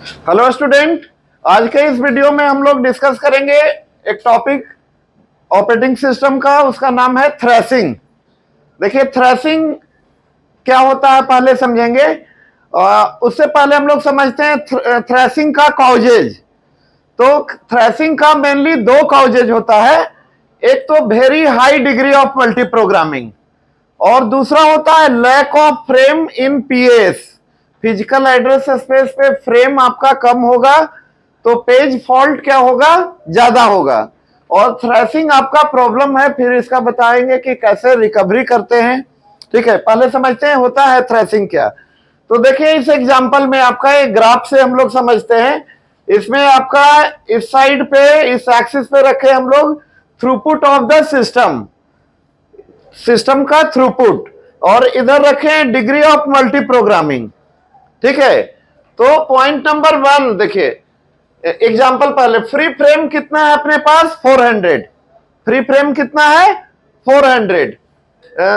Hello student, आज के इस वीडियो में हम लोग डिस्कस करेंगे एक टॉपिक ऑपरेटिंग सिस्टम का। उसका नाम है थ्रेसिंग। देखिए, थ्रेसिंग क्या होता है पहले समझेंगे। उससे पहले हम लोग समझते हैं थ्रेसिंग का कॉजेज। तो थ्रेसिंग का मेनली दो कॉजेज होता है। एक तो very high degree of multi programming और दूसरा होता है lack of frame in PS. Physical address space पे फ्रेम आपका कम होगा तो पेज फॉल्ट क्या होगा, ज्यादा होगा। और थ्रेसिंग आपका प्रॉब्लम है, फिर इसका बताएंगे कि कैसे रिकवरी करते हैं। ठीक है, पहले समझते हैं होता है थ्रेसिंग क्या। तो देखिए, इस एग्जांपल में आपका एक ग्राफ से हम लोग समझते हैं। इसमें आपका इस साइड पे, इस एक्सिस पे रखे हम लोग थ्रूपुट ऑफ द सिस्टम का थ्रूपुट, और इधर रखें डिग्री ऑफ मल्टी प्रोग्रामिंग। ठीक है, तो पॉइंट नंबर 1 देखिए, एग्जांपल पहले, फ्री फ्रेम कितना है अपने पास, 400। फ्री फ्रेम कितना है, 400।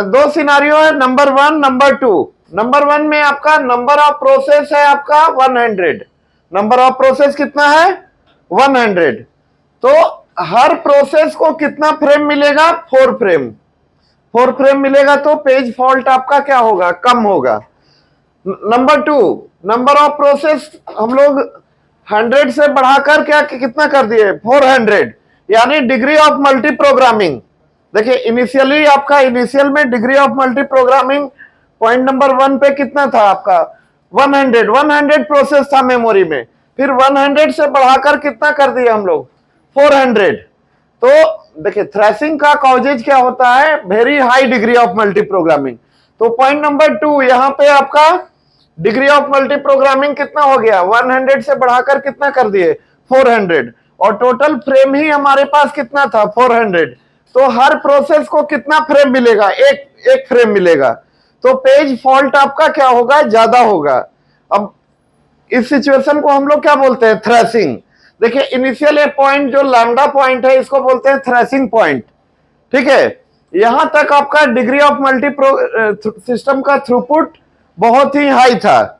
दो सिनारियो है, नंबर 1 नंबर 2। नंबर 1 में आपका नंबर ऑफ प्रोसेस है आपका 100। नंबर ऑफ प्रोसेस कितना है, 100। तो हर प्रोसेस को कितना फ्रेम मिलेगा, 4 फ्रेम। 4 फ्रेम मिलेगा तो पेज फॉल्ट आपका क्या होगा, कम होगा। नंबर 2, नंबर ऑफ प्रोसेस हम लोग 100 से बढ़ाकर क्या कितना कर दिए, 400, यानी डिग्री ऑफ मल्टी प्रोग्रामिंग। देखिए, इनिशियली आपका इनिशियल में degree of multi programming point number 1 पे कितना था आपका, 100 प्रोसेस था मेमोरी में। फिर 100 से बढ़ाकर कितना कर दिया हम लोग, 400। तो देखिए, थ्रेसिंग का कॉजेज क्या होता है, very high degree of multi programming. तो पॉइंट नंबर 2 यहां पे आपका डिग्री ऑफ मल्टी प्रोग्रामिंग कितना हो गया, 100 से बढ़ाकर कितना कर दिए, 400। और टोटल फ्रेम ही हमारे पास कितना था, 400। तो हर प्रोसेस को कितना फ्रेम मिलेगा, एक फ्रेम मिलेगा। तो पेज फॉल्ट आपका क्या होगा, ज्यादा होगा। अब इस सिचुएशन को हम लोग क्या बोलते हैं, थ्रेसिंग। देखिए, इनिशियल पॉइंट जो लैम्डा पॉइंट है, इसको बोलते हैं थ्रेसिंग पॉइंट। ठीक है, यहां तक आपका डिग्री ऑफ मल्टी सिस्टम का थ्रूपुट बहुत ही हाई था,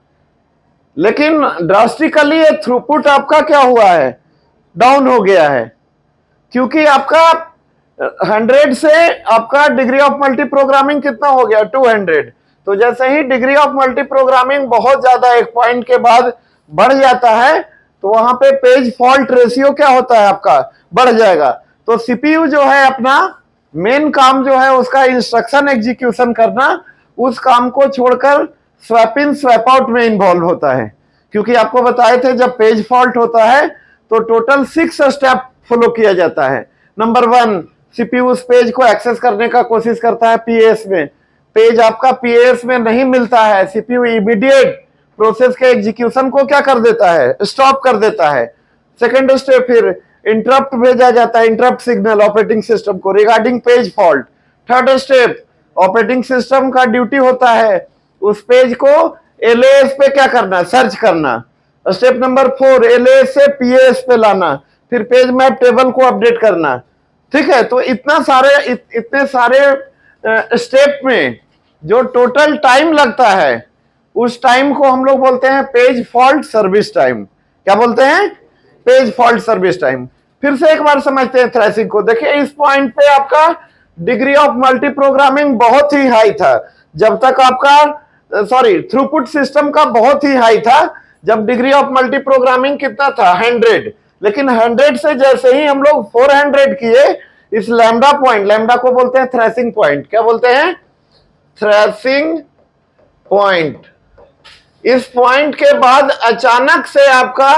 लेकिन ड्रास्टिकली ये थ्रूपुट आपका क्या हुआ है, डाउन हो गया है। क्योंकि आपका 100 से आपका डिग्री ऑफ मल्टी प्रोग्रामिंग कितना हो गया, 200। तो जैसे ही डिग्री ऑफ मल्टी प्रोग्रामिंग बहुत ज्यादा एक पॉइंट के बाद बढ़ जाता है, तो वहां पे पेज फॉल्ट रेशियो क्या होता है आपका, बढ़ जाएगा। तो सीपीयू जो है अपना मेन काम जो है उसका इंस्ट्रक्शन एग्जीक्यूशन करना, उस काम को छोड़कर स्वैप इन स्वैप आउट में इन्वॉल्व होता है। क्योंकि आपको बताए थे जब पेज फॉल्ट होता है तो टोटल 6 स्टेप फॉलो किया जाता है। नंबर 1, सीपीयू उस पेज को एक्सेस करने का कोशिश करता है पीएस में। पेज आपका पीएस में नहीं मिलता है, सीपीयू इमीडिएट प्रोसेस के एग्जीक्यूशन को क्या कर देता है, स्टॉप कर देता है। सेकंड स्टेप, फिर इंटरप्ट भेजा जाता है, इंटरप्ट सिग्नल ऑपरेटिंग सिस्टम को regarding page fault. Third step, operating system का ड्यूटी होता है उस पेज को एलएएस पे क्या करना, सर्च करना। स्टेप नंबर 4, एलएएस से पीएस पे लाना, फिर पेज मैप टेबल को अपडेट करना। ठीक है, तो इतने सारे स्टेप में जो टोटल टाइम लगता है, उस टाइम को हम लोग बोलते हैं पेज फॉल्ट सर्विस टाइम। क्या बोलते हैं, पेज फॉल्ट सर्विस टाइम। फिर से एक बार समझते हैं थ्रेसिंग को। देखिए, इस पॉइंट पे आपका डिग्री ऑफ मल्टी प्रोग्रामिंग बहुत ही हाई था, जब तक आपका थ्रूपुट सिस्टम का बहुत ही हाई था, जब डिग्री ऑफ मल्टी प्रोग्रामिंग कितना था, 100। लेकिन 100 से जैसे ही हम लोग 400 किए, इस लैम्डा पॉइंट, लैम्डा को बोलते हैं थ्रेसिंग पॉइंट। क्या बोलते हैं, थ्रेसिंग पॉइंट। इस पॉइंट के बाद अचानक से आपका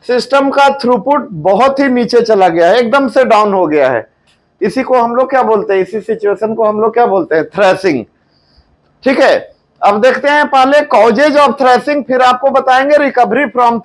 सिस्टम का थ्रूपुट बहुत ही नीचे चला गया है, एकदम से डाउन हो गया है। इसी को हम लोग क्या बोलते हैं, इसी सिचुएशन को हम लोग क्या बोलते हैं, थ्रेसिंग। ठीक है, अब देखते हैं पहले कॉजेज ऑफ थ्रेसिंग, फिर आपको बताएंगे रिकवरी फ्रॉम